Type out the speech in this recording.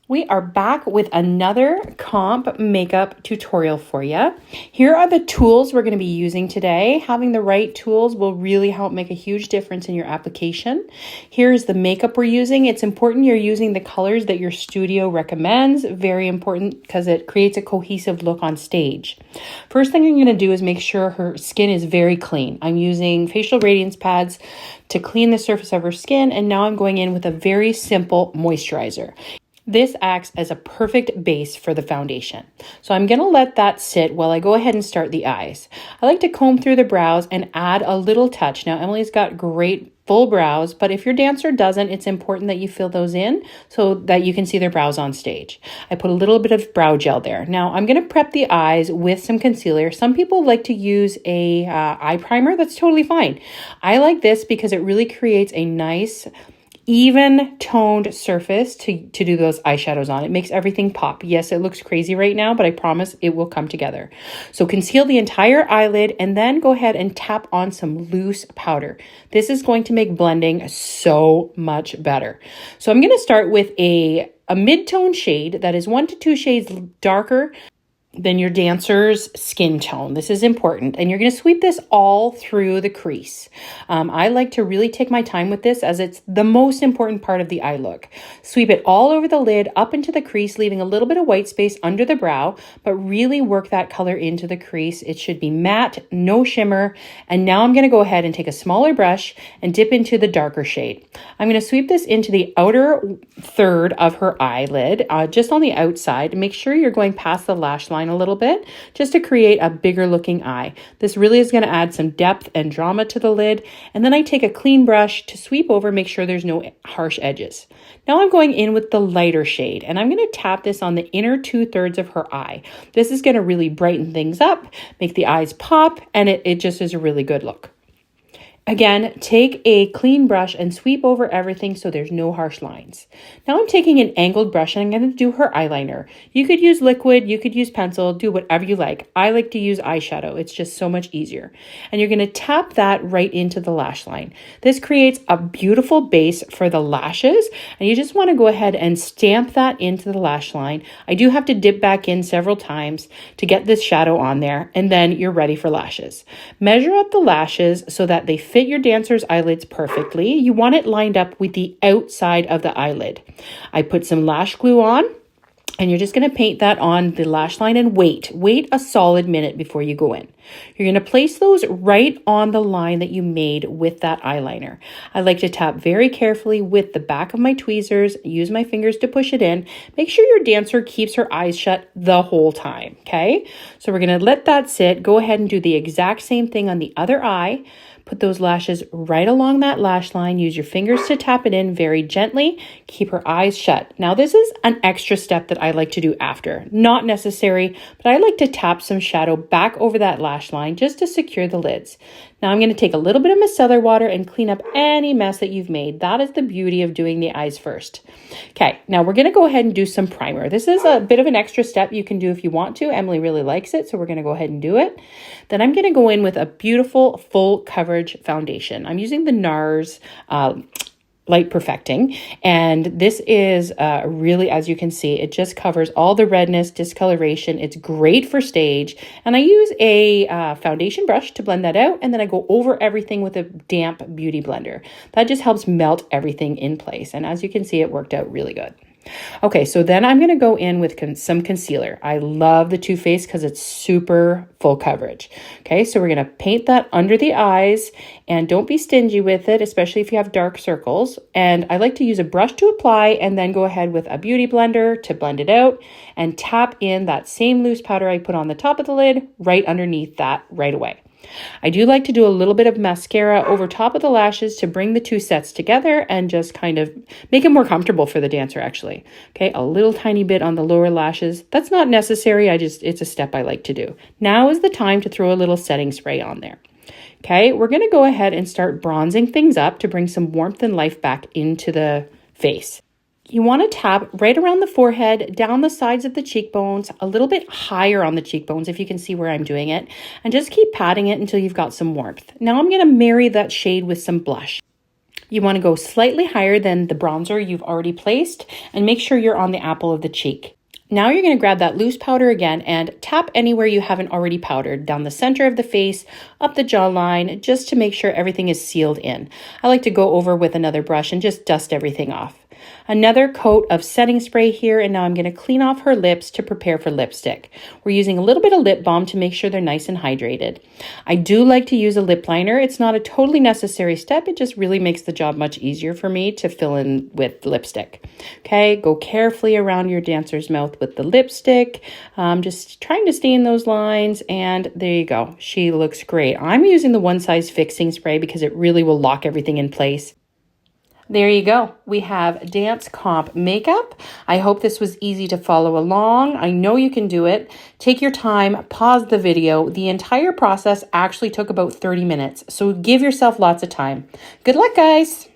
We are back with another comp makeup tutorial for you. Here are the tools we're going to be using today. Having the right tools will really help make a huge difference in your application. Here's the makeup we're using. It's important you're using the colors that your studio recommends. Very important because it creates a cohesive look on stage. First thing I'm going to do is make sure her skin is very clean. I'm using facial radiance pads to clean the surface of her skin, and now I'm going in with a very simple moisturizer. This acts as a perfect base for the foundation. So I'm going to let that sit while I go ahead and start the eyes. I like to comb through the brows and add a little touch. Now, Emily's got great full brows, but if your dancer doesn't, it's important that you fill those in so that you can see their brows on stage. I put a little bit of brow gel there. Now, I'm going to prep the eyes with some concealer. Some people like to use a eye primer. That's totally fine. I like this because it really creates a nice even toned surface to do those eyeshadows on. It makes everything pop. Yes, it looks crazy right now, but I promise it will come together. So conceal the entire eyelid and then go ahead and tap on some loose powder. This is going to make blending so much better. So I'm going to start with a mid-tone shade that is 1 to 2 shades darker than your dancer's skin tone. This is important. And you're going to sweep this all through the crease. I like to really take my time with this as it's the most important part of the eye look. Sweep it all over the lid, up into the crease, leaving a little bit of white space under the brow, but really work that color into the crease. It should be matte, no shimmer. And now I'm going to go ahead and take a smaller brush and dip into the darker shade. I'm going to sweep this into the outer third of her eyelid, just on the outside. Make sure you're going past the lash line a little bit just to create a bigger looking eye. This really is going to add some depth and drama to the lid. And then I take a clean brush to sweep over, make sure there's no harsh edges. Now I'm going in with the lighter shade and I'm going to tap this on the inner 2/3 of her eye. This is going to really brighten things up, make the eyes pop, and it just is a really good look. Again, take a clean brush and sweep over everything so there's no harsh lines. Now I'm taking an angled brush and I'm going to do her eyeliner. You could use liquid, you could use pencil, do whatever you like. I like to use eyeshadow. It's just so much easier. And you're going to tap that right into the lash line. This creates a beautiful base for the lashes, and you just want to go ahead and stamp that into the lash line. I do have to dip back in several times to get this shadow on there, and then you're ready for lashes. Measure up the lashes so that they fit your dancer's eyelids perfectly. You want it lined up with the outside of the eyelid. I put some lash glue on, and you're just going to paint that on the lash line and wait a solid minute before you go in. You're going to place those right on the line that you made with that eyeliner. I like to tap very carefully with the back of my tweezers, use my fingers to push it in. Make sure your dancer keeps her eyes shut the whole time, okay? So we're going to let that sit. Go ahead and do the exact same thing on the other eye. Put those lashes right along that lash line. Use your fingers to tap it in very gently. Keep her eyes shut. Now, this is an extra step that I like to do after. Not necessary, but I like to tap some shadow back over that lash line just to secure the lids. Now, I'm going to take a little bit of micellar water and clean up any mess that you've made. That is the beauty of doing the eyes first. Okay, now we're going to go ahead and do some primer. This is a bit of an extra step you can do if you want to. Emily really likes it, so we're going to go ahead and do it. Then I'm going to go in with a beautiful full coverage foundation. I'm using the NARS Light Perfecting, and this is really, as you can see, it just covers all the redness, discoloration. It's great for stage, and I use a foundation brush to blend that out, and then I go over everything with a damp beauty blender. That just helps melt everything in place, and as you can see, it worked out really good. Okay, so then I'm going to go in with some concealer. I love the Too Faced because it's super full coverage. Okay, so we're going to paint that under the eyes, and don't be stingy with it, especially if you have dark circles. And I like to use a brush to apply and then go ahead with a beauty blender to blend it out and tap in that same loose powder I put on the top of the lid right underneath that right away. I do like to do a little bit of mascara over top of the lashes to bring the two sets together and just kind of make it more comfortable for the dancer actually. Okay, a little tiny bit on the lower lashes. That's not necessary. It's a step I like to do. Now is the time to throw a little setting spray on there. Okay, we're going to go ahead and start bronzing things up to bring some warmth and life back into the face. You want to tap right around the forehead, down the sides of the cheekbones, a little bit higher on the cheekbones if you can see where I'm doing it, and just keep patting it until you've got some warmth. Now I'm going to marry that shade with some blush. You want to go slightly higher than the bronzer you've already placed and make sure you're on the apple of the cheek. Now you're going to grab that loose powder again and tap anywhere you haven't already powdered, down the center of the face, up the jawline, just to make sure everything is sealed in. I like to go over with another brush and just dust everything off. Another coat of setting spray here, and now I'm going to clean off her lips to prepare for lipstick. We're using a little bit of lip balm to make sure they're nice and hydrated. I do like to use a lip liner. It's not a totally necessary step. It just really makes the job much easier for me to fill in with lipstick. Okay, go carefully around your dancer's mouth with the lipstick. Just trying to stay in those lines, and there you go. She looks great. I'm using the One Size Fixing Spray because it really will lock everything in place. There you go. We have dance comp makeup. I hope this was easy to follow along. I know you can do it. Take your time, pause the video. The entire process actually took about 30 minutes, so give yourself lots of time. Good luck, guys.